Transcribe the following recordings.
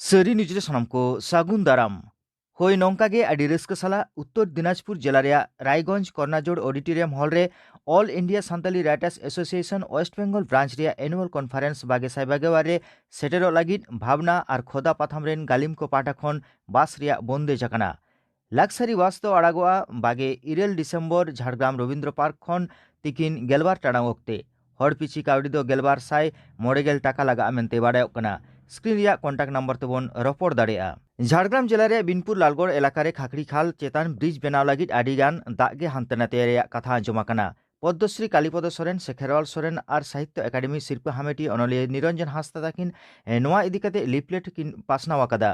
सरी निजे सनम को सागुन दाराम होय नौका गे आडी रस्क साला उत्तर दिनाजपुर जिला रे रायगंज कर्नाजोड़ ऑडिटोरियम हॉल रे all India Santali writers association West Bengal branch रे एनुअल कॉन्फ्रेंस बागे साइबागेवार रे सेटेरो लागिद भावना और खोदा पाथाम रेन गालिम को पाठा खन बास रे बंदे जाकाना लाक्सारी वास तो आड़ागोआ बागे 1 डिसेम्बर झाड़ग्राम रवींद्र पार्क खन तिकिन गेलबार टाड़ांग ओक्ते हर पिछी कावड़ी दो गेलबार साय 90 टाका लगा मेनते बाड़ायोग कना। स्क्रीन रिया कॉन्टैक्ट नंबर तेबन रपड़ दाड़ेया। झाड़ग्राम जिला रे बिनपुर लालगढ़ एलाका रे खाखड़ी खाल चेतान ब्रिज बनाव लागिद आडिगान दागे हानते नाते रेया कथा आंजम आकाना। पद्मश्री कालीपद सोरेन शेखेरवाल सोरेन और साहित्य एकाडेमी सिरपा हामेटी अनलिया निरंजन हांसदा ताकिन नोआ इदी काते लिफलेट किन पासनाव आकादा।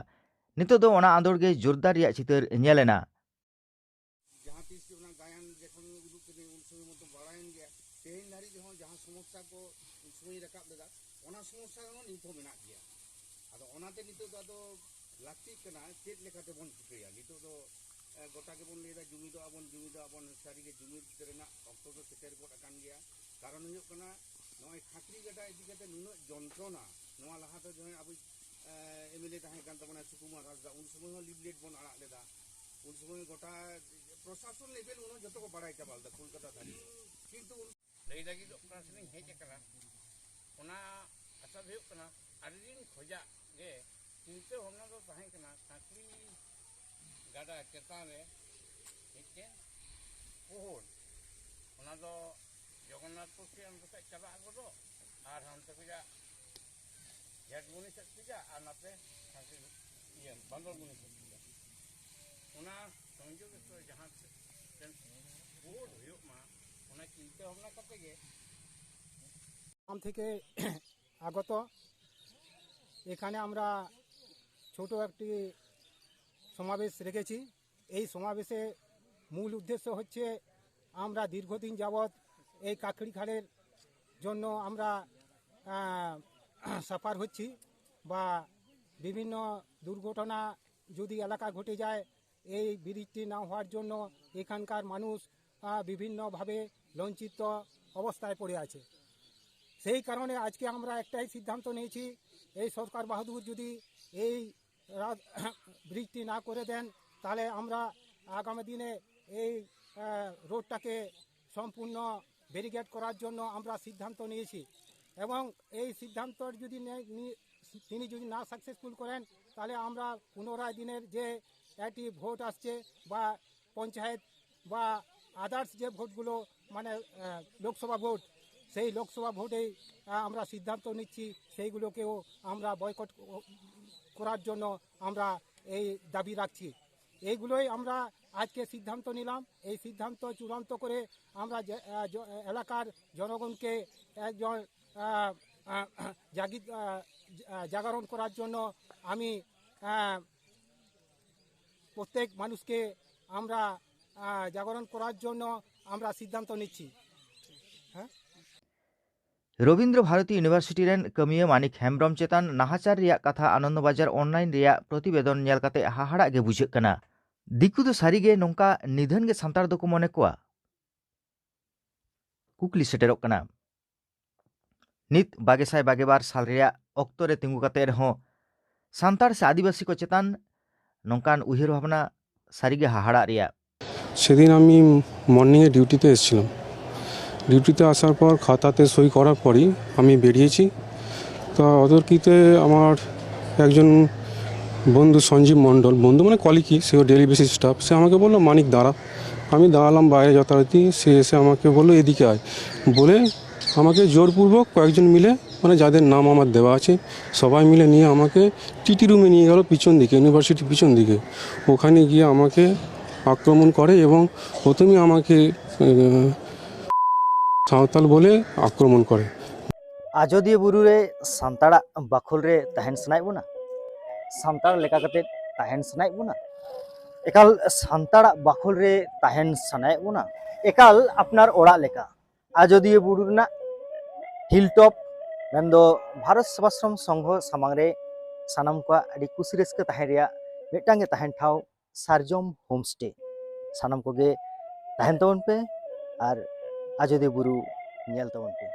नितो दो ओना आंदोड़ गे जोरदार रिया चितर नेलेना। लाक्ति कना चेत लेखाते बन चिकया नितो दो गोटा के बन लेदा जुमिदो आबन सारी के जुमिद तेरेना अक्तो दो सेटेर गोट अकान गया कारण हुयो कना नय खाकरी गडा इदि कते नुनो जंत्रणा नोआ लाहा तो जय अब एमएलए ताहे कान तमना सुकुमार राजा उन समय लिफलेट बन आड़ा लेदा उन समय गोटा प्रशासन लेवल उनो जतो को बड़ाई चाबालदा कोलकाता धारी किंतु लई लागी अपना सने हेज कना ओना आशा हुयो कना आदिन खोजा गे चिंता होना तो ताहे कना खाकरी गाडा चेतान रे मिटे पोहर ओना दो जगन्नाथपुर से हम से चला आगो और हम तो जा यादमुनि से जा और नाते खाकरी ये बंदरमुनि से ओना संयोग तो जहां पोहर हुयो मा ओना चिंता होना कते गे हम থেকে আগত এখানে আমরা ছোট একটি সমাবেশ রেখেছি। এই সমাবেশে মূল উদ্দেশ্য হচ্ছে আমরা দীর্ঘদিন যাবৎ এই কাকড়ি খালের জন্য আমরা সাফার হচ্ছি বা বিভিন্ন দুর্ঘটনা যদি এলাকা ঘটে যায় এই ব্রিজটি না হওয়ার জন্য এখানকার মানুষ বিভিন্নভাবে লঞ্চিত অবস্থায় পড়ে আছে। সেই কারণে আজকে আমরা একটাই সিদ্ধান্ত নিয়েছি এই সরকার বাহাদুর যদি এই ব্রিজটি না করে দেন তাহলে আমরা আগামী দিনে এই রোডটাকে সম্পূর্ণ ব্যারিকেড করার জন্য আমরা সিদ্ধান্ত নিয়েছি এবং এই সিদ্ধান্ত যদি তিনি যদি না সাকসেসফুল করেন তাহলে আমরা পুনরায় দিনের যে একটি ভোট আসছে বা পঞ্চায়েত বা আদার্স যে ভোটগুলো মানে লোকসভা ভোট সেই লোকসভা ভোটেই আমরা সিদ্ধান্ত নিচ্ছি সেইগুলোকেও আমরা বয়কট করার জন্য আমরা এই দাবি রাখছি। এইগুলোই আমরা আজকে সিদ্ধান্ত নিলাম। এই সিদ্ধান্ত চূড়ান্ত করে আমরা এলাকার জনগণকে একজন জাগরণ করার জন্য আমি প্রত্যেক মানুষকে আমরা জাগরণ করার জন্য আমরা সিদ্ধান্ত নিচ্ছি। হ্যাঁ रवींद्र भारती यूनिवर्सिटी रेन कमिया मानिक हेम्ब्रम चेतान नाहाचार रिया कथा आनंदबाजार ऑनलाइन रिया प्रतिवेदन नेल काते हाहाड़ा गे बुझे कना। दिकु दो सारीगे नोंका निधन गे सांतार दो को मने कोआ कुकली सेटेरोग कना। नित बागेसाय बागेबार साल रिया ऑक्टो रे तिंगु काते रहो सांतार से आदिवासी को चेतान नोंकान उहिर भावना सारीगे हाहाड़ा रिया। সেদিন আমি মর্নিংয়ে ডিউটিতে এসেছিলাম। ডিউটিতে আসার পর খাতাতে সই করার পরই আমি বেরিয়েছি। তা অতর্কিতে আমার একজন বন্ধু সঞ্জীব মণ্ডল, বন্ধু মানে কলিগই, সেও ডেলি বেসিস স্টাফ, সে আমাকে বললো মানিক দাঁড়া। আমি দাঁড়ালাম বাইরে যথারীতি। সে এসে আমাকে বললো এদিকে আয়, বলে আমাকে জোরপূর্বক কয়েকজন মিলে মানে যাদের নাম আমার দেওয়া আছে সবাই মিলে নিয়ে আমাকে টিটি রুমে নিয়ে গেল পিছন দিকে, ইউনিভার্সিটির পিছন দিকে। ওখানে গিয়ে আমাকে আক্রমণ করে এবং প্রথমেই আমাকে सावताल बोले आक्रमण करे। आजोदिया बुरु रे सांताड़ा बाखोल रे तहन सनाय बुना सांताड़ लेका कते तहन सनाय बुना एकाल सांताड़ा बाखोल रे तहन सनाय बुना एकाल अपनार ओड़ा लेका आजोदिया बुरु ना हिलटॉप मेंदो भारत सेवाश्रम संघ सामांग रे सानाम को आडी कुसी रस्का तहन रिया मिटांगे तहन ठाव सारजम होमस्टे। सानाम कोगे तहन तबन पे और आजोदे बुरु नेल तबन पे।